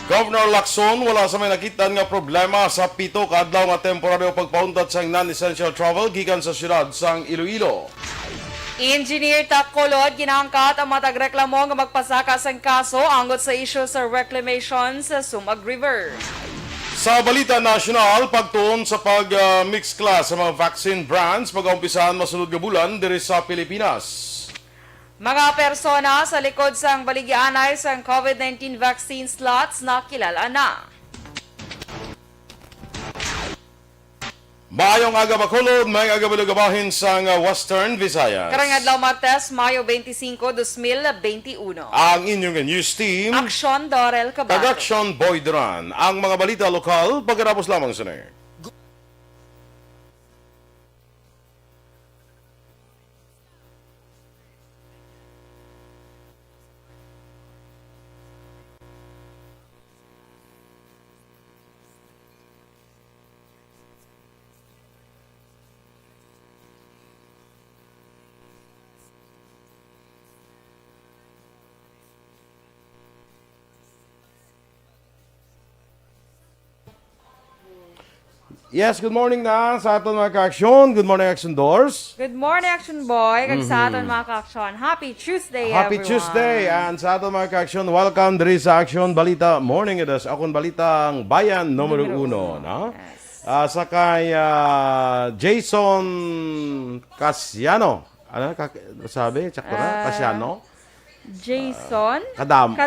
Governor Aksyon wala sa may nakitan nga problema sa pito ka adlaw nga temporaryo pagpauntat sang non-essential travel gikan sa syudad sang Iloilo. Engineer Takolod ginangkat ang matagreklamo nga magpasaka sang kaso anggot sa issue sa reclamation sa Sumag River. Sa balita nasyonal, pagtuon sa pag-mix class sa mga vaccine brands pag-umpisahan masunod nga bulan diri sa Pilipinas. Mga persona sa likod sang baligyanay sang COVID-19 vaccine slots na kilala na. Maayong aga Bacolod, may aga balugabahin sang Western Visayas. Karong adlaw Martes, Mayo 25, 2021. Ang inyong news team, Aksyon, Dorel, Aksyon Boy Duran. Ang mga balita lokal, pagkatapos lamang sa Yes, good morning na sa aton mga ka-aksyon. Good morning, Action Doors. Good morning, Action Boy. Kag sa aton mga ka-aksyon. Happy Tuesday, Happy everyone. Tuesday. And sa aton mga ka-aksyon, welcome diri sa Aksyon Balita Morning. It is akong balitang Bayan, Numero 1. No? Yes. Sakay Jason Casiano. Ano sabi? Tsakura? Casiano? Jason Kadano.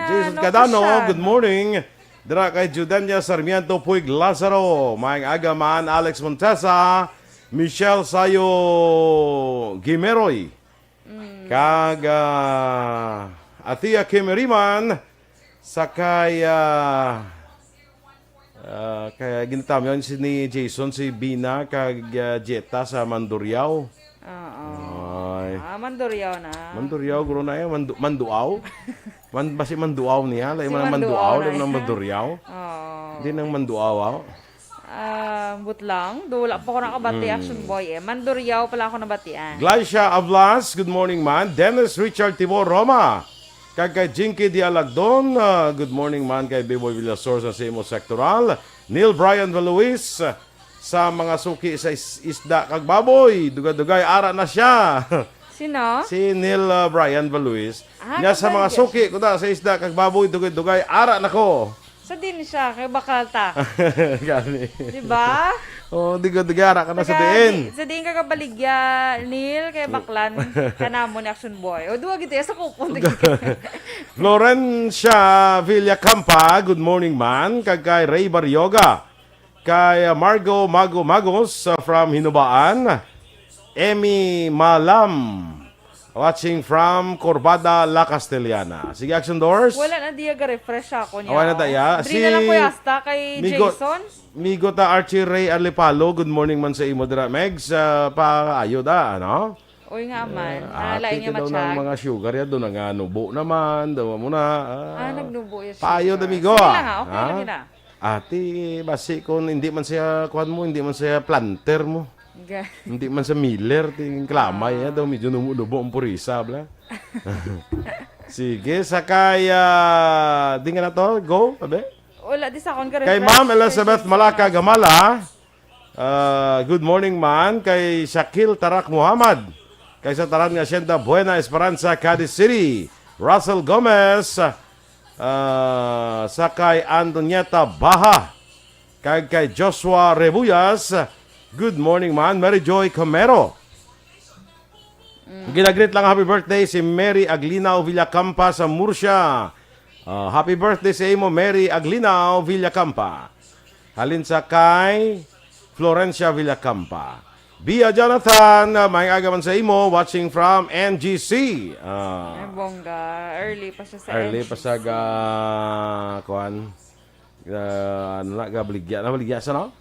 Jason Cadano, good morning. Dira kay Judanya Sarmiento Puig Lazaro, Maing Agaman, Alex Montesa, Michelle Sayo Gimeroy, kag Atia Kimeriman, sakay kaya ginatam yun si ni Jason, si Bina, kag Jetta sa Mandurriao. Ay. Mandurriao na. Mandurriao, guro na yan. Manduaw? Basi manduaw niya. Lain Si man ang Manduaw manduaw, na lain man ang yan. mandurriao. Oh. Hindi nang manduaw. Butlang. Dula pa ko nakabati, Action Boy eh. Mandurriao pala ako nabatian. Glycia Avlas, good morning man. Dennis Richard Timor Roma. Kag kay Jinky Dialagdon, good morning man kay Biboy Villasor sa Simo Sectoral. Neil Brian Valuis, sa mga suki sa isda kag baboy. Dugay-dugay, ara na siya. Sino? Si Neil Brian Valuis. Nga sa mga kabaligya suki ko sa isda kag baboy, dugay-dugay, ara na ko. Sa din siya, kay Bakalta. Gani. Diba? Oh, dugay-dugay, ara ka na sabihin. Sa din ka kabaligya, Neil, kay Baklan, kanamo ni Action Boy. O duwag ito, sa pupunta. Florencia Villacampa, good morning man. Kag kay Ray Baryoga. Kay Margo Magos from Hinubaan. Emmy Malam, watching from Corbada, La Castellana. Sige, Action Doors. Wala na diya refresh ako niya. Wala na tayo. Dri na lang ko yasta kay Jason. Migo ta Archie Ray Alipalo, good morning man sa imo dira Megs, paayo da, ano? Uy nga man, Ati lain nga daw ng matsyag. mga sugar ya doon nga nubo naman, daw mo na. Nagnubo yung Paayo sugar. da migo. Sige lang ha, okay lang yun ah. Ati, basi kung hindi man siya, kuhan mo, hindi man siya planter mo. Hindi man sa miller, ting klamay, daw medyo numudubo ang purisa, bla. Sige, sakay, di nga na to, go, abe. Wala, di sa akong ka-refresh. Kay Ma'am Elizabeth Malaka Gamala, good morning man, kay Shakil Tarak Muhammad, kay sa taran nga Hacienda Buena Esperanza, Cadiz City, Russell Gomez, sakay Antonieta Baha, kay Joshua Rebuyas, good morning man, Mary Joy Camero. Ginagreet lang happy birthday si Mary Aglinao Villacampa sa Murcia. Happy birthday sa imo Mary Aglinao Villacampa. Halin sa kay Florencia Villacampa. Bia Jonathan, may agaman sa imo, watching from NGC. Ay, bongga. Early pa siya sa Early NGC. pa sa kuan. Ano na, baligya sa no?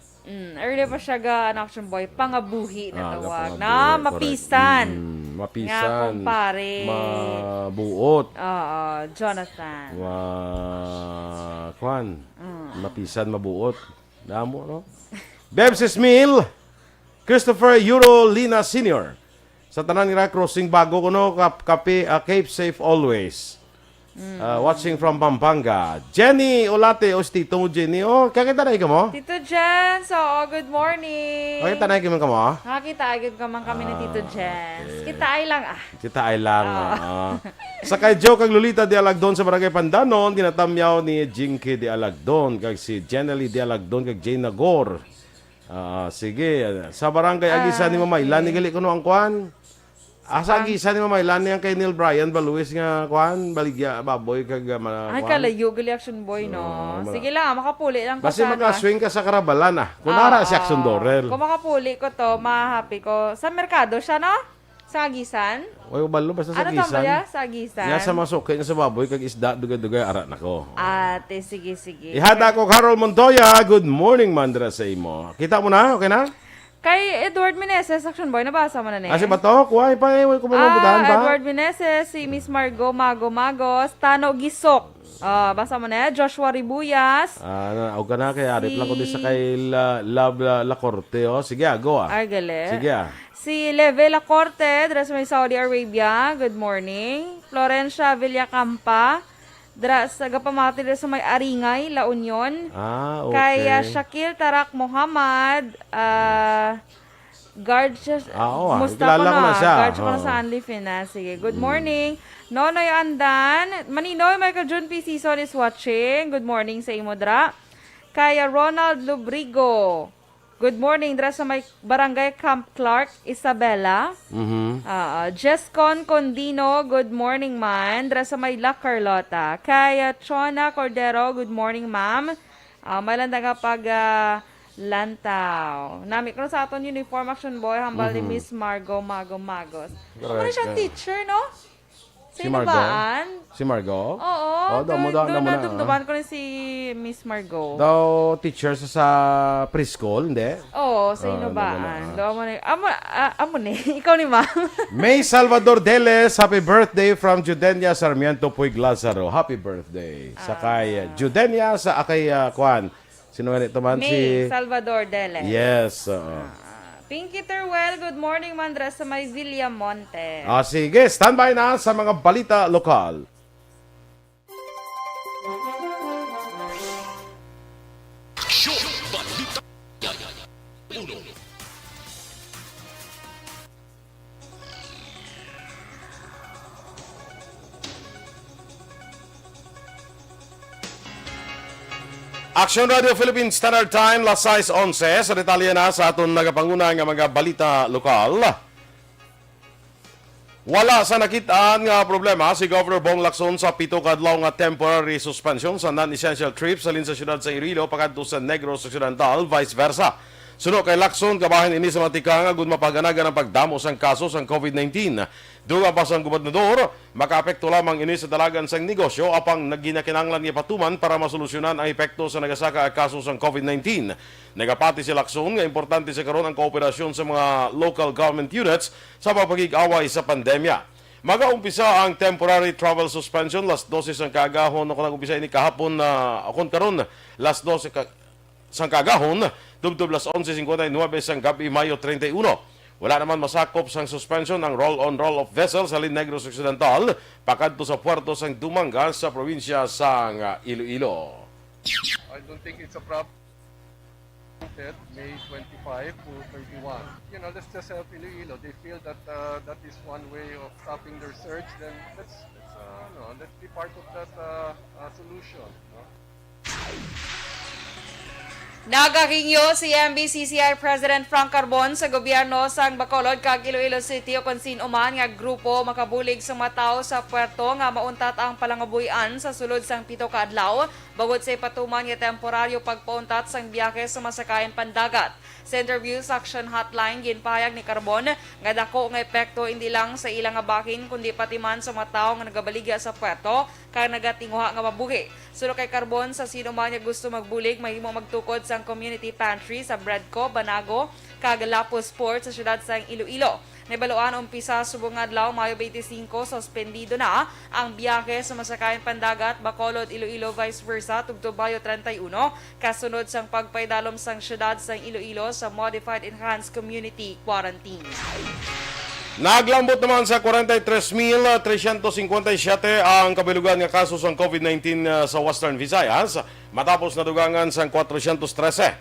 Early pa siya ga Action Boy, pangabuhi na tawag. pangabuhi, Na, correct. mapisan. Mapisan. Nga, kumpare. Mabuot. Oo, Jonathan. Kuan. Mapisan, mabuot. Damo, no? Bebs Smil, Christopher Euro Lina Sr. Sa tanan nila crossing bago ko no, Cape Safe Always. Watching from Pampanga. Jenny Olate, o si Tito mo, Jenny. Oh, kakita na ka mo? Tito Jens, good morning. Kakita na ka mo? Nakakita agad ka man kami ni Tito Jens. Kita ay lang Kita ay lang. Sa kay Joe kag Lolita di Alagdon sa Barangay Pandanon, ginatamyaw ni Jinky di Alagdon, kag si Jenely di Alagdon, kag Jane Nagor. Sige, sa barangay Agisan ni Mamay, lani gali ko no ang kwan. Sa Agisan ni Mamay, lani ang kay Neil Bryan, Baluis nga kwan, baligya, baboy, kag Ay, kalayo, gali Action Boy, no? Sige lang, makapuli lang ko basta makaswing ka sa Karabalan, Kunara si Aksyon Dorel. Kung makapuli ko to, mahappy ko. Sa merkado siya, no? Sa Agisan? Oy, balo, basta sa Ano Agisan. tama ya? Sa Agisan? Yan sa masukay sa baboy, kag isda, dugay-dugay, arat na ko. Ate, sige. Ihada ko Carol Montoya. Good morning, Mandra sa imo. Kita mo na? Okay na? Kay Edward Meneses, Action Boy, nabasa mo na niya. Kasi ba to? Kuhay pa eh. Kung mabutaan ba? Edward Meneses, si Miss Margo Magos, Tano Gisok. Basa mo na Joshua Ribuyas. Huwag ka na kay Arit lang ko din sa kay Love La Corte. Sige, go Argale. Sige Si Leve La Corte, dras may Saudi Arabia. Good morning. Florencia Villacampa, dras sa Gapamati sa may Aringay, La Union. Okay. Kaya Shakil Tarak Muhammad, guard siya. Kilala ko na siya. Guard siya ko na sa Anlifin na. Sige, good morning. Nonoy Andan. Maninoy, Michael June P. Season is watching. Good morning sa Imodra. Kaya Ronald Lubrigo. Good morning, dra sa may Barangay Camp Clark, Isabela. Jescon Condino, good morning, man. Dra sa may La Carlota. Kaya Chona Cordero, good morning, ma'am. May landa nga pag lantaw. Nami ko sa aton uniform Action Boy, hambal ni Miss Margo Magos. Ako na siyang teacher, no? Si Margo? Si Margo? Oo. Doon nadumduman ko rin si Miss Margo. Daw teacher sa preschool, hindi? Oo, sa Inubaan. Amo ni. Ikaw ni ma'am. May Salvador Deles, happy birthday from Judenia Sarmiento Puig Lazaro. Happy birthday. Sa kay Judenia sa akay Kwan. Sino nga nito man? May Salvador Deles. Yes. Pinky Terwell, good morning, Mandra sa may Villamonte. Sige, standby na sa mga balita lokal. Aksyon Radio Philippines Standard Time, last 6:11. Sa detalye na sa aton nagapanguna nga mga balita lokal. Wala sa nakitaan nga problema si Governor Bong Lacson sa pito kadlaw nga temporary suspension sa non-essential trips sa siyudad sa Iloilo pakadto sa Negros Occidental, vice versa. Suno kay Lacson, kabahin ini sa matika nga gud mapaganaga ng pagdamo sang kaso sang COVID-19. Duga pa sang gobernador, makaapekto lamang ini sa dalagan sang negosyo apang naginakinanglan nga patuman para masolusyonan ang epekto sa nagasaka kaso sang COVID-19. Nagapati si Lacson nga importante sa karon ang kooperasyon sa mga local government units sa pagpakig-away sa pandemya. Mag-aumpisa ang temporary travel suspension last 12 sang kaagahon ako nag-umpisa ini kahapon na akon karon last 12 sang kaagahon tubtob las 11:59 sang gabi Mayo 31. Wala naman masakop sang suspension ang roll-on roll-off vessel sa Negros Occidental pakadto sa puerto sang Dumanga sa probinsya sang Iloilo. I don't think it's a problem. May 25 to 31. Let's just help Iloilo. They feel that that is one way of stopping their surge. Then let's be part of that solution. Nagakingyo si MBCCI President Frank Carbon sa gobyerno sang Bacolod kag Iloilo City o kung sino man nga grupo makabulig sa mataw sa puerto nga mauntat ang palangabuyan sa sulod sang pito ka adlaw bangod sa patuman nga temporaryo pagpauntat sang biyahe sa masakayan pandagat. Sa interview sa Action Hotline, ginpahayag ni Carbon nga dako nga epekto hindi lang sa ilang nga bahin kundi pati man sa mataw nga nagabaligya sa puerto kag nagatinguha nga mabuhi. Sulo kay Carbon, sa sino man nga gusto magbulig mahimo magtukod sang community pantry sa Bredco, Banago, kag Lapo Sports sa syudad sang Iloilo. Nabaluan umpisa subong adlaw Mayo 25 suspendido na ang biyahe sa masakayan pandagat Bacolod, Iloilo vice versa tubtob Mayo 31 kasunod sang pagpaydalom sang syudad sang Iloilo sa modified enhanced community quarantine. Naglambot naman sa 43,357 ang kabilugan nga kaso sa COVID-19 sa Western Visayas matapos nadugangan sa 413.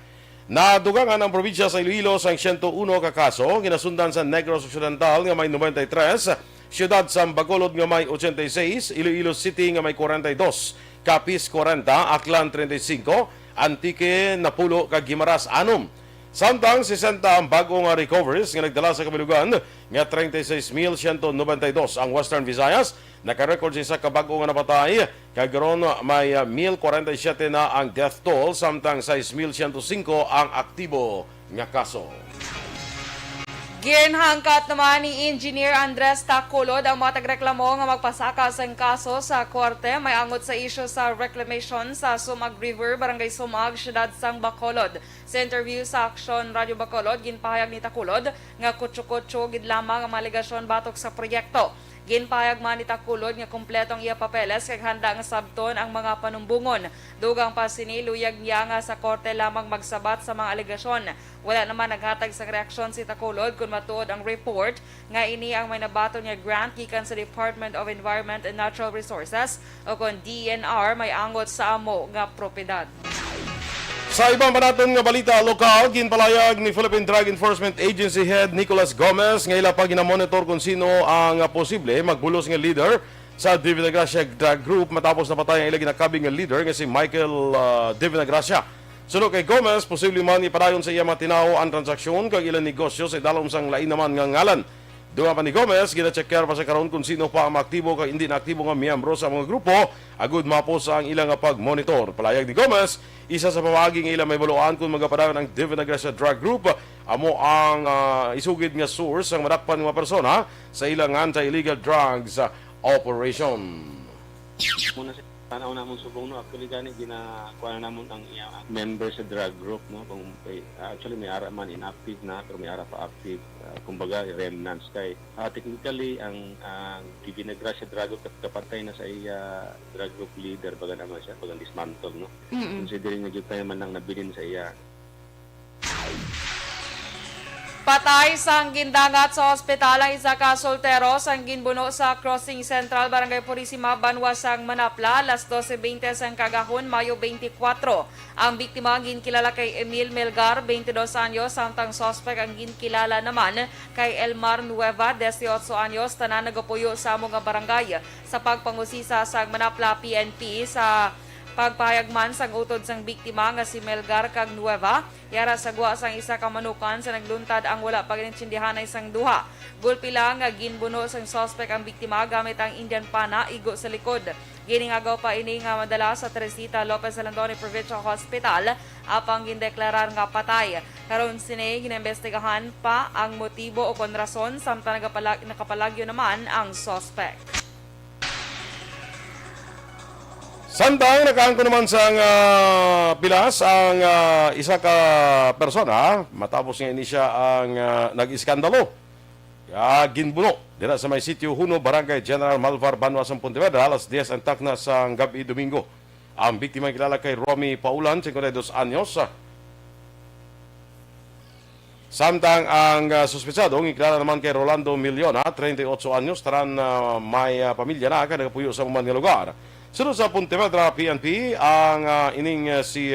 Nadugangan ang probinsya sa Iloilo sa 101 ka kaso, ginasundan sa Negros Occidental nga may 93, siyudad sa Bacolod nga may 86, Iloilo City nga may 42, Capiz 40, Aklan 35, Antique, Napulo, kag Guimaras 6. Samtang 60 ang bagong recoveries nga nagdala sa kabilugan nga 36,192 ang Western Visayas. Nakarecord sa kabagong nga napatay kag karon may 1,047 na ang death toll samtang 6,105 ang aktibo nga kaso. Ginhangkat naman ni Engineer Andres Taculod ang mga tagreklamo nga magpasaka sa kaso sa korte may angot sa isyu sa reclamation sa Sumag River, Barangay Sumag, siyudad sang Bacolod. Sa interview sa Aksyon Radio Bacolod, ginpahayag ni Taculod nga kutso-kutso gid lamang ang mga alegasyon batok sa proyekto. Ginpahayag man ni Taculod nga kumpletong iya papeles kag handa nga sabton ang mga panumbungon. Dugang pa siniluyag niya nga sa korte lamang magsabat sa mga alegasyon. Wala naman naghatag sa reaksyon si Taculod kung matuod ang report nga ini ang may nabaton nga grant gikan sa Department of Environment and Natural Resources o kung DNR may angot sa amo nga propiedad. Sa ibang panaton nga balita lokal, ginpalayag ni Philippine Drug Enforcement Agency Head Nicolas Gomez nga ila pa ginamonitor kung sino ang posible magbulos nga leader sa Divina Gracia Drug Group matapos napatay ang ila ginakabing nga leader nga si Michael Divina Gracia. Sunod kay Gomez, posible man ipadayon sa iya matinaw ang transaksyon kag ilang negosyo sa dalawang sang lain naman nga ngalan. Duha pa ni Gomez, gina-checker pa sa karon kung sino pa ang aktibo kag hindi na aktibo nga miyembro sa mga grupo, agud mapos ang ilang pag-monitor. Palayag ni Gomez, isa sa pamagi nga ilang may baluan kung magapadayon ang Divina Gracia Drug Group, amo ang isugid nga source ang madakpan nga persona sa ilang anti-illegal drugs operation. Muna sa tanaw namon subong no, actually gani ginakuha na namon ang member sa drug group no, kung actually may ara man inactive na pero may ara pa active, kumbaga remnants kay technically ang Divina Gracia drug group kapatay na sa iya drug group leader baga naman siya bagang dismantle no. Considering nga gyud man nang nabilin sa iya. Patay sang gindangat sa ospital ang isa ka soltero sang ginbuno sa Crossing Central, Barangay Purisima, Banwa sang Manapla, alas 12:20 sang kagahon, Mayo 24. Ang biktima ginkilala kay Emil Melgar, 22 anyos, samtang suspect ang ginkilala naman kay Elmar Nueva, 18 anyos, tanan nagapuyo sa mga barangay. Sa pagpangusisa sang Manapla PNP sa pagpahayagman sang utod sang biktima nga si Melgar kag Nueva, yara sagwa sang isa ka manukan sa nagluntad ang wala pagintindihan ay sang duha. Gulpi lang nga ginbuno sang suspect ang biktima gamit ang Indian pana igo sa likod. Giningagaw pa ini nga madala sa Teresita Lopez Alandone Provincial Hospital apang gindeklarar nga patay. Karon sini ginembestigahan pa ang motibo o kon rason samtang nakapalagyo naman ang suspect. Samtang nakaangko naman sa pilas ang isa ka persona matapos nga ini siya ang nag-iskandalo. Ginbuno dira sa may sitio Huno, Barangay General Malvar, Banwa, Pontevedra, alas 10 ang takna sa gabi Domingo. Ang biktima kilala kay Romy Paulan, 52 anyos. Samtang ang suspetsado kilala naman kay Rolando Miliona, 38 anyos, taran may pamilya na nagapuyo sa mga lugar. Sunod sa Pontevedra PNP, ang ining si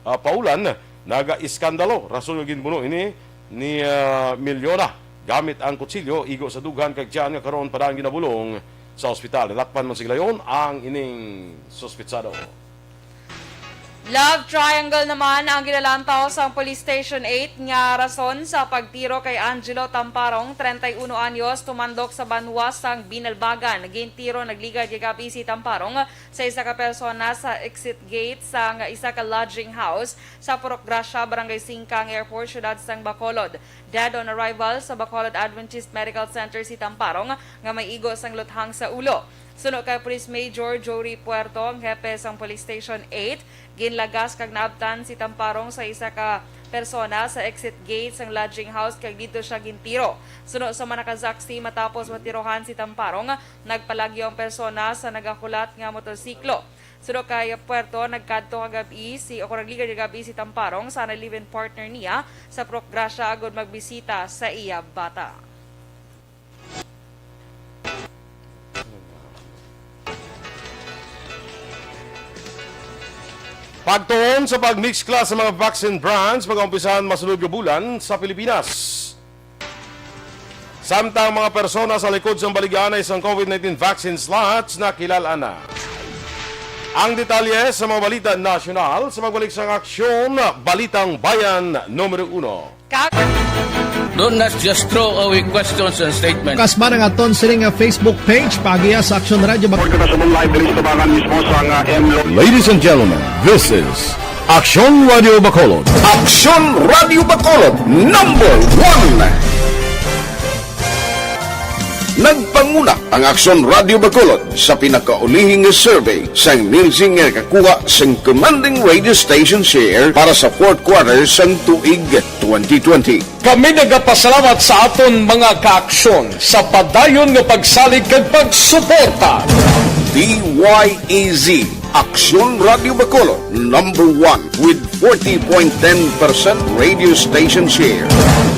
Paulan naga-iskandalo. Rason nga ginbuno ini ni Miliona gamit ang kutsilyo, igo sa dughan kag tiyan nga karon padang ginabulong sa ospital. Natakpan man siglayon ang ining suspetsado. Love triangle naman ang ginalantaw sa Police Station 8 nga rason sa pagtiro kay Angelo Tamparong, 31 anyos, tumandok sa Banwa sang Binalbagan. Gintiro nagligad gabi si Tamparong sa isa ka persona sa exit gate sa isa ka lodging house sa Purok Gracia, Barangay Singkang Airport, siyudad sang Bacolod. Dead on arrival sa Bacolod Adventist Medical Center si Tamparong nga may igo sang luthang sa ulo. Sunod kay Police Major Jory Puerto, ang hepe sang Police Station 8, ginlagas kag naabtan si Tamparong sa isa ka persona sa exit gate sang lodging house kag dito siya gintiro. Sunod sa manakazaksi matapos matirohan si Tamparong, nagpalagyo ang persona sa nagakulat nga motorsiklo. Sunod kay Puerto, nagkadto kagabi nagliga kagabi si Tamparong sa live-in partner niya sa Purok Gracia agud magbisita sa iya bata. Pagtuon sa pag-mix class sa mga vaccine brands, mag-umpisahan masunod nga bulan sa Pilipinas. Samtang mga persona sa likod sa baligyan ay isang COVID-19 vaccine slots na kilala na. Ang detalye sa mga balita nasyonal sa magbalik sa aksyon, Balitang Bayan, Numero 1. Don't just throw away questions and statements. Kasma ng aton sining nga Facebook page pagiya sa Aksyon Radio. Ladies and gentlemen, this is Aksyon Radio Bacolod. Aksyon Radio Bacolod, number 1. Nagpanguna ang Aksyon Radio Bacolod sa pinakaulihing survey sa Nielsen nga kakuha sa commanding radio station share para sa fourth quarter sa tuig 2020. Kami nagapasalamat sa aton mga kaaksyon sa padayon nga pagsalig kag pagsuporta. DYEZ Aksyon Radio Bacolod, number 1 with 40.10% radio station share.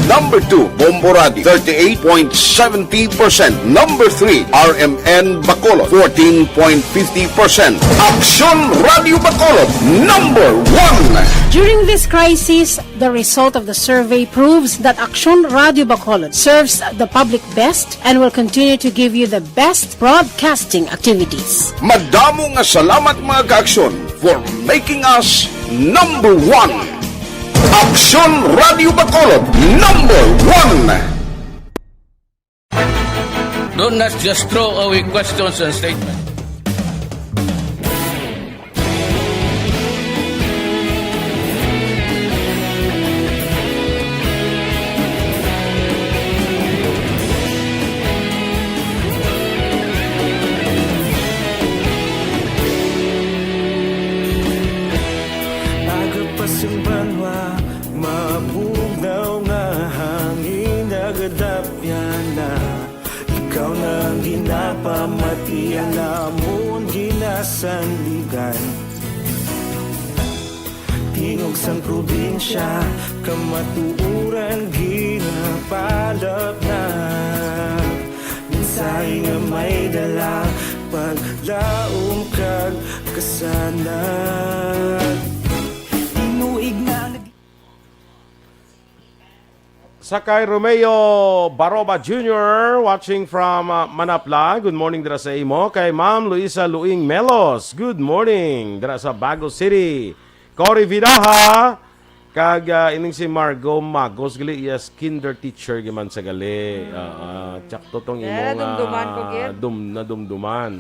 Number 2, Bombo Radio, 38.70%. Number 3, RMN Bacolod, 14.50%. Aksyon Radio Bacolod, number 1. During this crisis, the result of the survey proves that Aksyon Radio Bacolod serves the public best and will continue to give you the best broadcasting activities. Madamo nga salamat mga kaaksyon for making us number 1. Aksyon Radio Bacolod, number 1. Don't just throw away questions and statements. Mabugaw nga hangin nagadapya na. Ikaw nang ginapamatian namon ginasanligan. Tingog sang probinsya kamatuuran ginapalap na. Minsay nga may dala paglaom kag kasanag. Sakay Romeo Baroba Jr. watching from Manapla. Good morning dira sa imo. Kay Ma'am Luisa Luing Melos. Good morning dira sa Bago City. Cory Vidaha. Kag ining si Margo Magos gali yes kinder teacher giman sa gali. Tsak totong imo dumduman ko gid. Dumduman.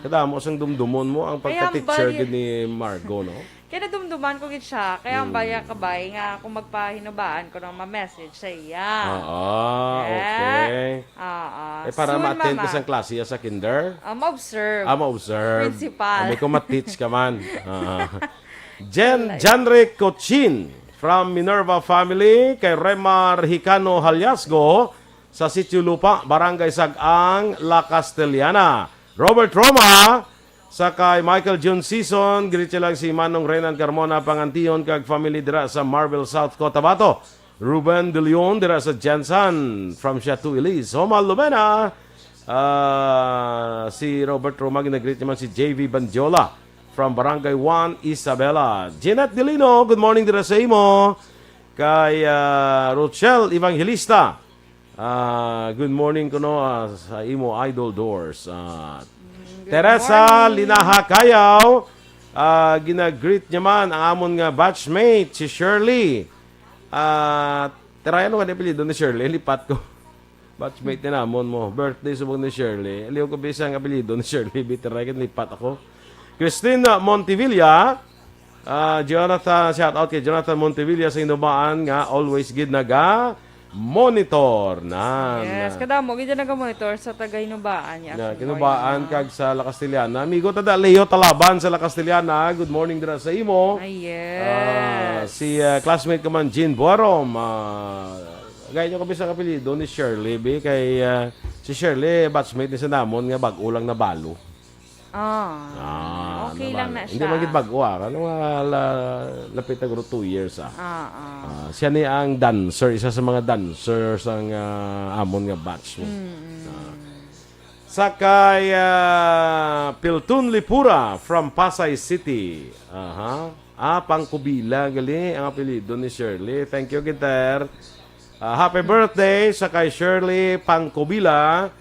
Kada mo sang dumdumon mo ang pagka-teacher gid ni Margo, no? Kaya nadumduman ko gid siya. Kaya ang baya kabay nga kung magpahinubaan ko nang ma-message sa iya. Okay. Para Soon, ma-attend ka mama. sa klase sa kinder? Ma-observe. Ma-observe. Principal. May kung ma-teach ka man. Janric Cochin from Minerva family kay Remar Hicano Halyasgo sa Sitio Lupa, Barangay Sagang, La Castellana. Robert Roma sa kay Michael June Season, giritsa lang si Manong Renan Carmona Pangantion kag family dira sa Marble South Cotabato. Ruben De Leon dira sa Jensen from Chateau Elise. Homal Lumena. Si Robert Roma ginagreet naman si JV Bandiola from Barangay 1 Isabela. Jeanette Delino, good morning dira sa imo. Kay Rochelle Evangelista. Good morning kuno sa imo Idol Doors. Teresa Linaha Kayaw, ginagreet niya man ang amon nga batchmate, si Shirley. Tirayan ko nga apelido ni Shirley, lipat ko. Batchmate ni namon mo, birthday subong ni Shirley. Aliw ko bisa ang apelido ni Shirley, bitirayan lipat ako. Christine Montevilla, Jonathan, shout out kay Jonathan Montevilla sa Inubaan nga always gid naga monitor na. Yes, kada mo gid naga-monitor sa taga-Hinubaan niya. Kinubaan kag sa La Castellana. Amigo tada Leo Talaban sa La Castellana. Good morning dira sa imo. Yes. Si classmate ko man Jean Boarom. Gaya nyo kabisa kapilido ni Shirley B. Kay si Shirley batchmate ni sa namon nga bag-o lang na balo. Okay lang na siya. Hindi magit bago Ano lapit na 2 years siya ni ang dancer, isa sa mga dancers ang amon nga batch mo. Sakay Piltun Lipura from Pasay City. Pangkubila. Gali ang apelido ni Shirley. Thank you, Ginter. Happy birthday sa kay Shirley Pangkubila.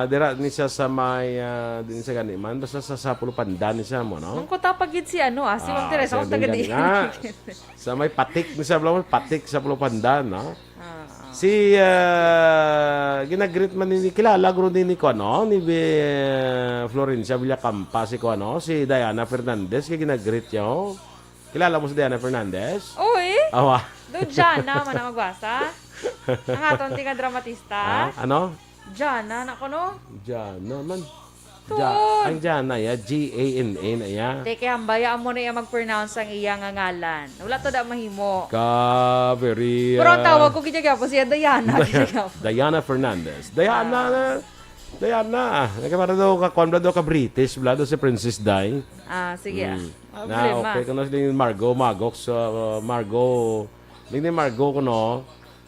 Dira ni siya sa may din sa ganiman basta sa Pulupandan ni siya mo no. Ang ko tapagid si si Ma'am Teresa ang taga di. Sa may patik ni siya patik sa Pulupandan no. Si ginagreet man ni kilala guro din ni ko no ni Florencia Villacampa si ko no si Diana Fernandez kay ginagreet yo. Kilala mo si Diana Fernandez? Oy. Awa. Do Jana man ang magbasa. Ang aton tinga dramatista. Ano? Jana na ko no? Jana man. Tuod. Ang Jana ya, G-A-N-A na ya. Teke, hambaya mo na iya mag-pronounce ang iyang ngalan. Wala to da mahimo. Very... Pero ang tawag ko po siya Diana. Diana Fernandez. Diana. Nagkapara daw ka British. Wala daw si Princess Di. Sige. Okay, kung nasa Margot Magox. Margot ko no.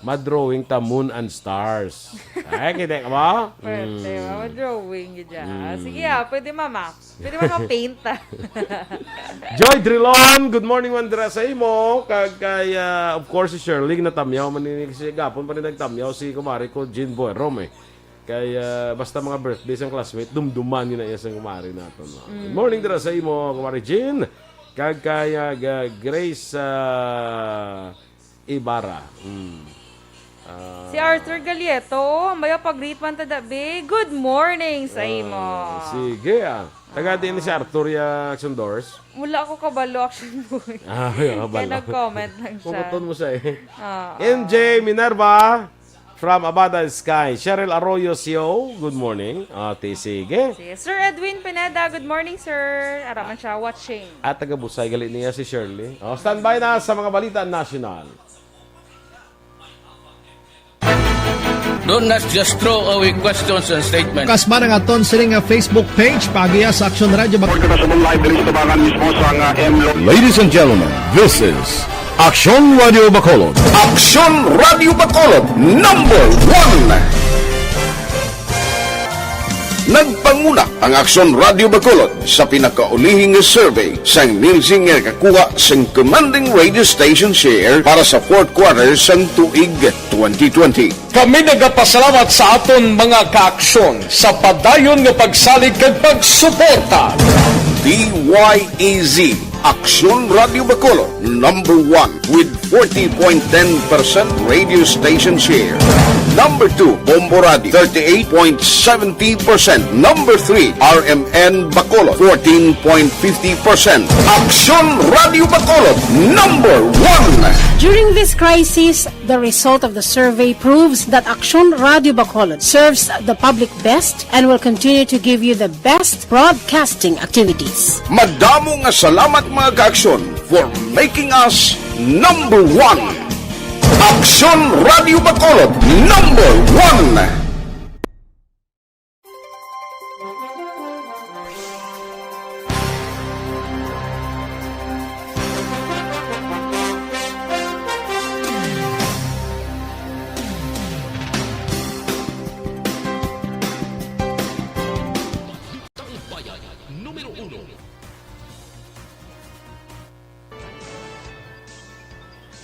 Ma-drawing ta moon and stars. Ay, kita ka ba? Pwede, ma-drawing yun. Sige pwede mama. Pwede ma-paint. Joy Drilon, good morning Wandra sa imo. Kay, of course, si Shirley, natamyaw. Si Gapon pa rin nagtamyaw si kumari ko, Jean Boerom Kay, basta mga birthdays ang classmate, dumduman yun na iya sa kumari natin. Good morning dira sa imo, kumari Jean. Kay, Grace Ibarra. Si Arthur Galieto, maya pag-greet man tadabi. Good morning sa imo. Sige Taga din ni si Arthur ya Aksyon Doors. Wala ako kabalo Aksyon Boy. Kabalo. Kaya nag-comment lang siya. Pumuton mo siya MJ Minerva from Abada Sky. Cheryl Arroyo Sio, good morning. Sige. Sir Edwin Pineda, good morning sir. Araman siya watching. At taga-Busay, galit niya si Shirley. Standby na sa mga balita national. Don't just throw away questions and statements. Kasbarang aton siling Facebook page pagiya sa Aksyon Radio Bacolod. Ladies and gentlemen, this is Aksyon Radio Bacolod. Aksyon Radio Bacolod, number 1. Nagpanguna ang Aksyon Radio Bacolod sa pinakaulihing survey sang Nilsing nga kakuha sang commanding radio station share para sa fourth quarter sang tuig 2020. Kami nagapasalamat sa aton mga kaaksyon sa padayon nga pagsalig kag pagsuporta. DYEZ Aksyon Radio Bacolod, number 1 with 40.10% radio station share. Number 2, Bombo Radio, 38.70%. Number 3, RMN Bacolod, 14.50%. Aksyon Radio Bacolod, number 1. During this crisis, the result of the survey proves that Aksyon Radio Bacolod serves the public best and will continue to give you the best broadcasting activities. Madamo nga salamat mga kaaksyon for making us number 1. Aksyon Radio Bacolod, number 1.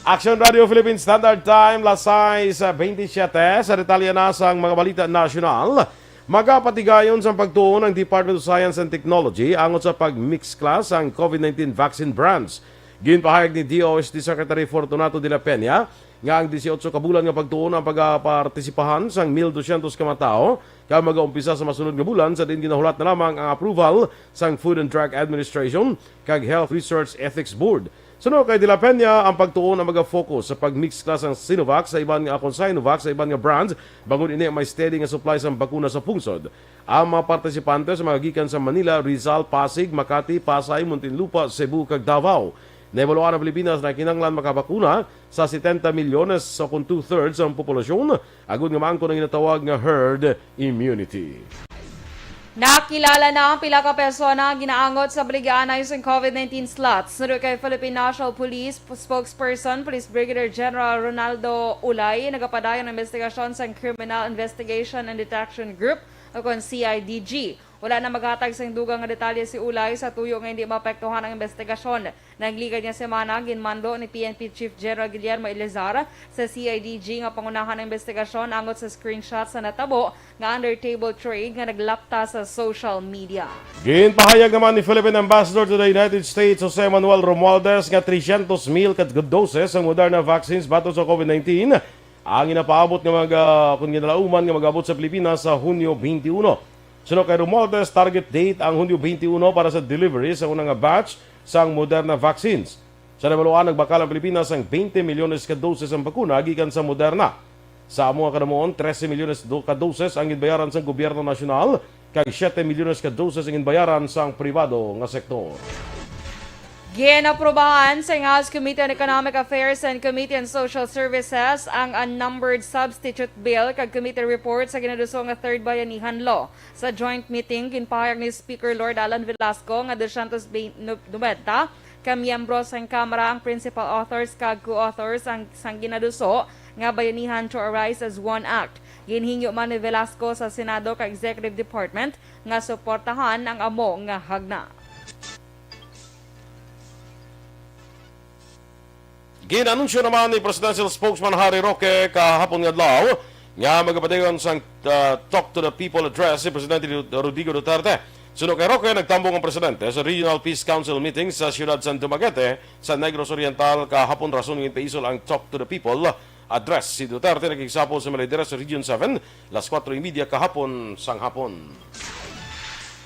Aksyon Radio Philippine Standard Time, lasay sa 27 sa detalye na sa mga balita nasyonal. Magapatigayon sa pagtuon ng Department of Science and Technology angot sa pag-mix class ang COVID-19 vaccine brands. Ginpahayag ni DOST Secretary Fortunato de la Peña nga ang 18 kabulan nga pagtuon ang pagpartisipahan sa 1,200 ka matao kaya mag-umpisa sa masunod nga bulan sa din ginahulat na lamang ang approval sa Food and Drug Administration kag Health Research Ethics Board. Sunod kay De La Peña, ang pagtuon ang mag-focus sa pag-mix class ng Sinovac sa iban nga Sinovac sa iban nga brands bagon ini may steady nga supply sa bakuna sa pungsod. Ang mga partisipante sa mga gikan sa Manila, Rizal, Pasig, Makati, Pasay, Muntinlupa, Cebu kag Davao. Naevaluan ng Pilipinas na kinanglan makabakuna sa 70 milyones sa kung 2/3 ang populasyon agud nga maangko ng ginatawag nga herd immunity. Nakilala na ang pila ka persona ginaangot sa Brigada using COVID-19 slots. Sunod kay Philippine National Police spokesperson, Police Brigadier General Ronaldo Ulay, nagapadayon ng investigasyon sa Criminal Investigation and Detection Group o kon CIDG. Wala na maghatag sa dugang nga detalye si Ulay sa tuyo nga hindi maapektuhan ang investigasyon. Nagligad niya semana ginmando ni PNP Chief General Guillermo Elizar sa CIDG nga pangunahan ng investigasyon angot sa screenshot sa natabo nga under table trade nga naglapta sa social media. Ginpahayag naman ni Philippine Ambassador to the United States Jose Manuel Romualdez nga 300,000 kad doses ang Moderna vaccines bato sa COVID-19 ang inapaabot nga kung ginalauman nga mag-abot sa Pilipinas sa Hunyo 21. Sunod kay Romualdez, target date ang Hunyo 21 para sa delivery sa unang batch sang Moderna vaccines. Sa nabaluan, nagbakal ang Pilipinas ang 20 milyones ka doses ang bakuna gikan sa Moderna. Sa amo nga kadamuon, 13 milyones ka doses ang inbayaran sa gobyerno nasyonal kay 7 milyones ka doses ang inbayaran sa pribado nga sektor. Ginaprobahan sa House Committee on Economic Affairs and Committee on Social Services ang unnumbered substitute bill kag committee report sa ginaduso nga Third Bayanihan Law. Sa joint meeting, ginpahayag ni Speaker Lord Alan Velasco nga 290 ka miyembro sa Kamara ang principal authors kag co-authors ang sang ginaduso nga bayanihan to arise as one act. Ginhingyo man ni Velasco sa Senado kag Executive Department nga suportahan ang amo nga hagna. Ginanunsyo naman ni Presidential Spokesman Harry Roque kahapon nga adlaw nga magapadayon sa Talk to the People address si Presidente Rodrigo Duterte. Sunod kay Roque, nagtambong ang Presidente sa Regional Peace Council meeting sa Ciudad San Dumaguete sa Negros Oriental kahapon rason ng paisol ang Talk to the People address. Si Duterte nagkigsapol sa Malaydera sa Region 7 las 4:30 kahapon sang hapon.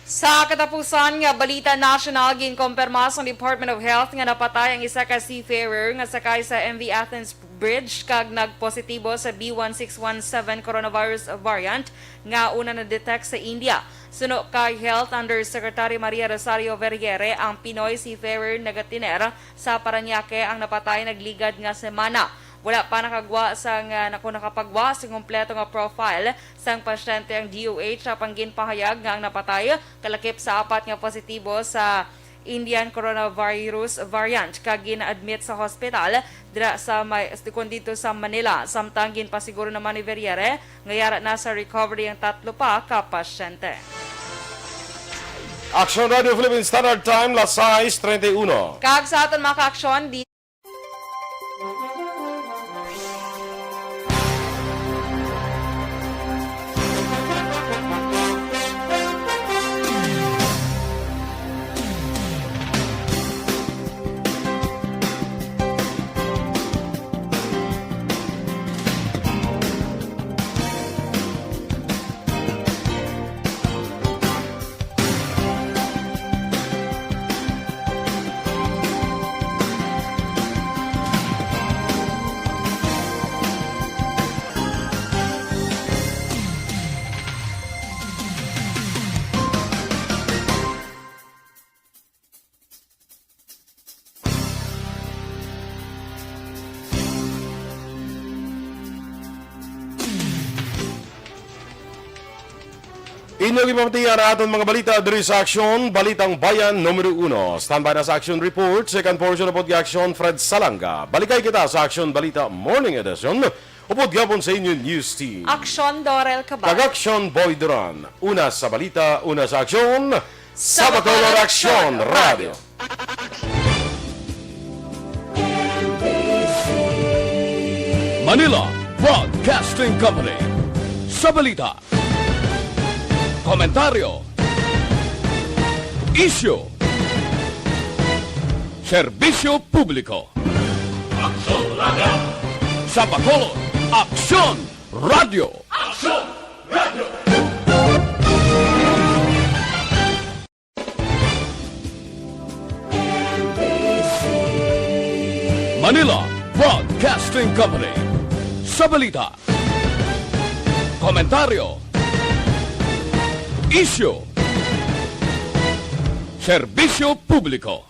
Sa katapusan nga balita national, ginkompirma sa Department of Health nga napatay ang isa ka seafarer nga sakay sa MV Athens Bridge kag nagpositibo sa B1617 coronavirus variant nga una na-detect sa India. Suno kay Health Undersecretary Maria Rosario Vergere, ang Pinoy seafarer nagatiner sa Parañaque ang napatay nagligad nga semana. Wala pa nakagwa sang nakapagwa sa kompleto nga profile sang pasyente ang DOH sa pangginpahayag nga ang napatay kalakip sa 4 nga positibo sa Indian coronavirus variant kag gina-admit sa hospital dira sa dito sa Manila. Samtang ginpasiguro naman ni Verriere nga yara na sa recovery ang 3 pa ka pasyente. Aksyon Radio Philippine Standard Time las 6:31. Kag sa aton mga ka-aksyon di Inyong ipapatiyan na aton mga balita diri sa Aksyon, Balitang Bayan Numero 1. Standby na sa Action Report, second portion of Aksyon, Fred Salanga. Balikay kita sa Aksyon Balita Morning Edition. Upod gapon sa inyong news team. Aksyon Dorel Kabal. Kag-Aksyon Boy Duran. Una sa balita, una sa Aksyon, sa Bacolod Aksyon Radio. Manila Broadcasting Company. Sa balita, komentaryo, isyu, serbisyo publiko. Aksyon Radio. Sa Bacolod, Aksyon Radio. Aksyon Radio. Manila Broadcasting Company. Sa balita, komentaryo, isyu, serbisyo publiko.